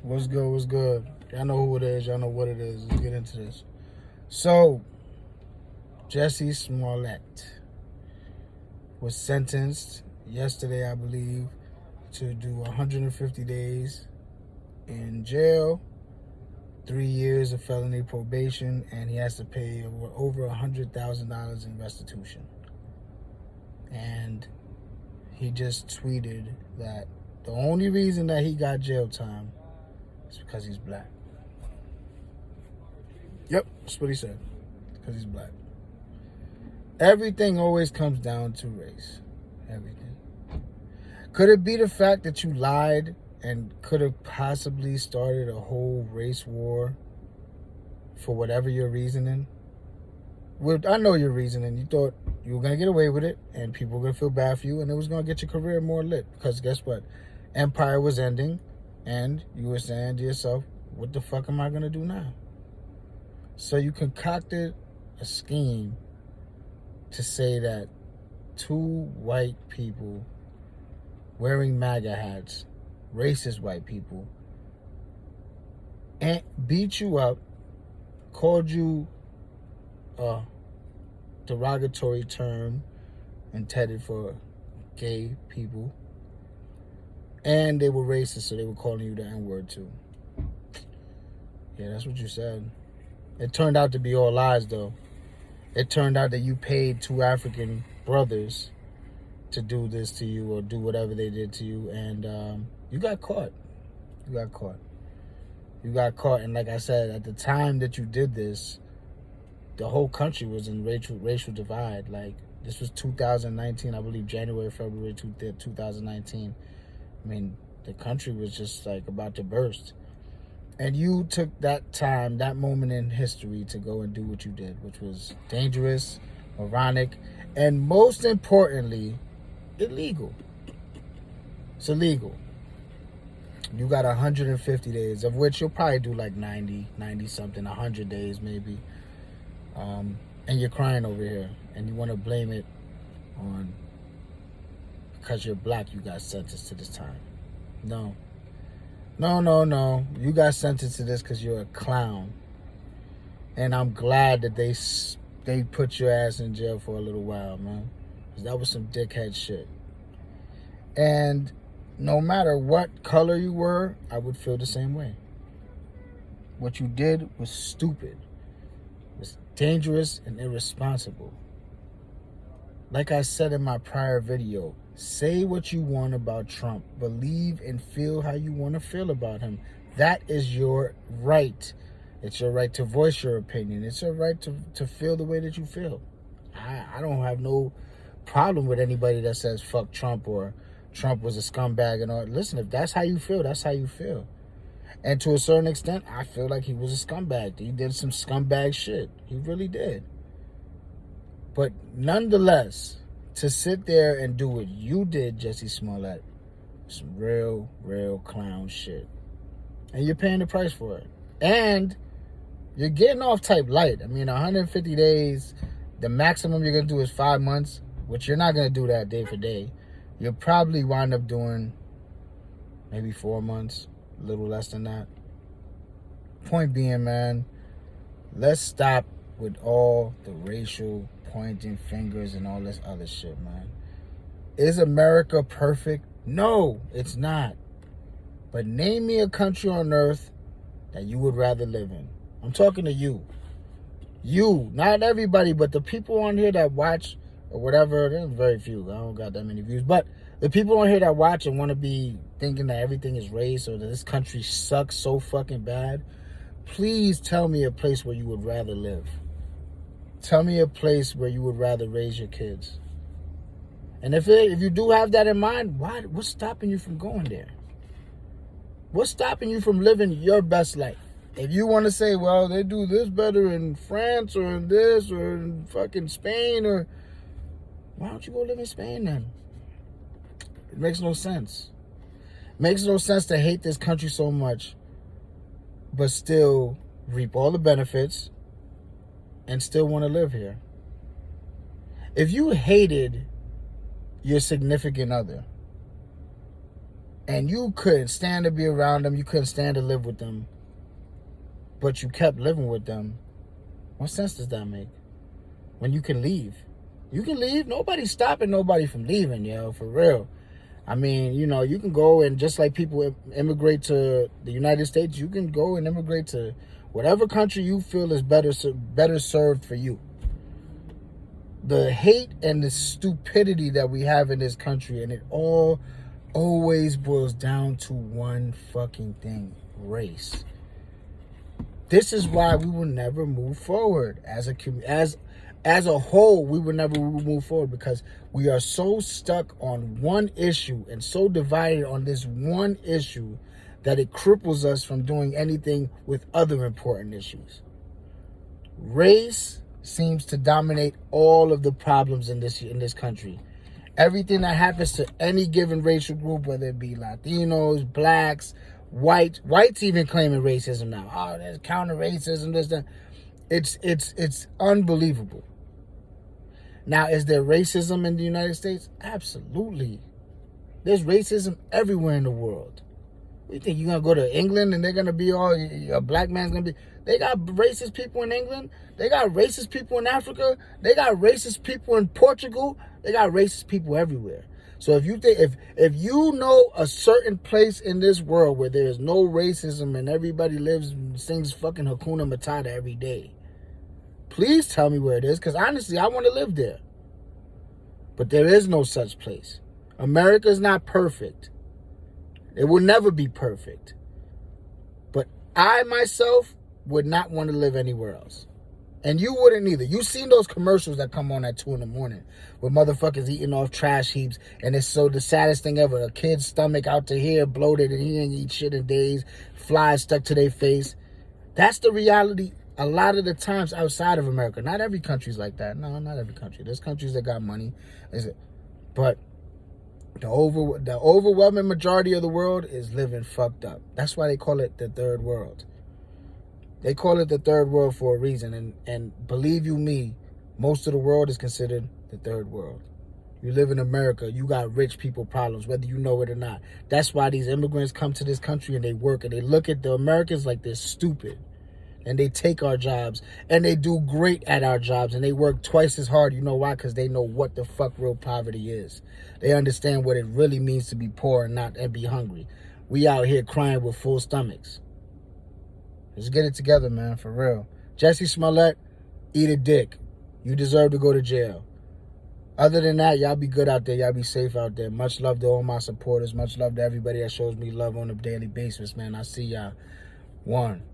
What's good? What's good? Y'all know who it is. Y'all know what it is. Let's get into this. So, Jesse Smollett was sentenced yesterday, I believe, to do 150 days in jail, 3 years of felony probation, and he has to pay over $100,000 in restitution. And he just tweeted that the only reason that he got jail time is because he's black. Yep, that's what he said. Because he's black. Everything always comes down to race. Everything. Could it be the fact that you lied and could have possibly started a whole race war for whatever your reasoning? Well, I know your reasoning. You thought you were going to get away with it and people were going to feel bad for you and it was going to get your career more lit. Because guess what? Empire was ending and you were saying to yourself, what the fuck am I going to do now? So you concocted a scheme to say that two white people wearing MAGA hats, racist white people, and beat you up, called you a derogatory term intended for gay people, and they were racist, so they were calling you the N-word too. Yeah, that's what you said. It turned out to be all lies, though. It turned out that you paid two African brothers to do this to you or do whatever they did to you, and you got caught. You got caught. You got caught, and like I said, at the time that you did this, the whole country was in racial divide. Like, this was 2019, I believe, January, February 2019. I mean, the country was just, like, about to burst. And you took that time, that moment in history to go and do what you did, which was dangerous, moronic, and most importantly, illegal. It's illegal. You got 150 days, of which you'll probably do like 90 something, 100 days maybe. And you're crying over here, and you want to blame it on because you're black, you got sentenced to this time. No. No. You got sentenced to this because you're a clown. And I'm glad that they put your ass in jail for a little while, man. Because that was some dickhead shit. And no matter what color you were, I would feel the same way. What you did was stupid. It was dangerous and irresponsible. Like I said in my prior video, say what you want about Trump. Believe and feel how you want to feel about him. That is your right. It's your right to voice your opinion. It's your right to feel the way that you feel. I don't have no problem with anybody that says fuck Trump or Trump was a scumbag and all. Listen, if that's how you feel, that's how you feel. And to a certain extent, I feel like he was a scumbag. He did some scumbag shit. He really did. But nonetheless, to sit there and do what you did, Jesse Smollett, some real clown shit. And you're paying the price for it. And you're getting off type light. I mean, 150 days, the maximum you're going to do is 5 months, which you're not going to do that day for day. You'll probably wind up doing maybe 4 months, a little less than that. Point being, man, let's stop with all the racial pointing fingers and all this other shit, man. Is America perfect? No, it's not. But name me a country on earth that you would rather live in. I'm talking to you. You, not everybody, but the people on here that watch or whatever. There's very few. I don't got that many views. But the people on here that watch and want to be thinking that everything is race or that this country sucks so fucking bad, please tell me a place where you would rather live. Tell me a place where you would rather raise your kids. And if you do have that in mind, what's stopping you from going there? What's stopping you from living your best life? If you want to say, well, they do this better in France or in this or in fucking Spain, or why don't you go live in Spain then? It makes no sense. It makes no sense to hate this country so much, but still reap all the benefits and still want to live here. If you hated your significant other, and you couldn't stand to be around them, you couldn't stand to live with them, but you kept living with them, what sense does that make? When you can leave. You can leave. Nobody's stopping nobody from leaving, yo, for real. I mean, you know, you can go and just like people immigrate to the United States, you can go and immigrate to whatever country you feel is better served for you. The hate and the stupidity that we have in this country, and it all always boils down to one fucking thing: race. This is why we will never move forward as a whole. We will never move forward because we are so stuck on one issue and so divided on this one issue that it cripples us from doing anything with other important issues. Race seems to dominate all of the problems in this country. Everything that happens to any given racial group, whether it be Latinos, blacks, whites even claiming racism now. Oh, there's counter racism, this, that. It's unbelievable. Now, is there racism in the United States? Absolutely. There's racism everywhere in the world. You think you're going to go to England and they're going to be all, a black man's going to be, they got racist people in England. They got racist people in Africa. They got racist people in Portugal. They got racist people everywhere. So if you think, if you know a certain place in this world where there is no racism and everybody lives and sings fucking Hakuna Matata every day, please tell me where it is, because honestly, I want to live there. But there is no such place. America is not perfect. It will never be perfect. But I, myself, would not want to live anywhere else. And you wouldn't either. You've seen those commercials that come on at 2 a.m. where motherfuckers eating off trash heaps, and it's so the saddest thing ever. A kid's stomach out to here, bloated, and he ain't eat shit in days, flies stuck to their face. That's the reality a lot of the times outside of America. Not every country's like that. No, not every country. There's countries that got money. But the overwhelming majority of the world is living fucked up. That's why they call it the third world. They call it the third world for a reason. And believe you me, most of the world is considered the third world. You live in America, you got rich people problems, whether you know it or not. That's why these immigrants come to this country and they work and they look at the Americans like they're stupid. And they take our jobs and they do great at our jobs and they work twice as hard. You know why? Because they know what the fuck real poverty is. They understand what it really means to be poor and be hungry. We out here crying with full stomachs. Let's get it together, man, for real. Jesse Smollett, eat a dick. You deserve to go to jail. Other than that, y'all be good out there. Y'all be safe out there. Much love to all my supporters. Much love to everybody that shows me love on a daily basis, man. I see y'all. One.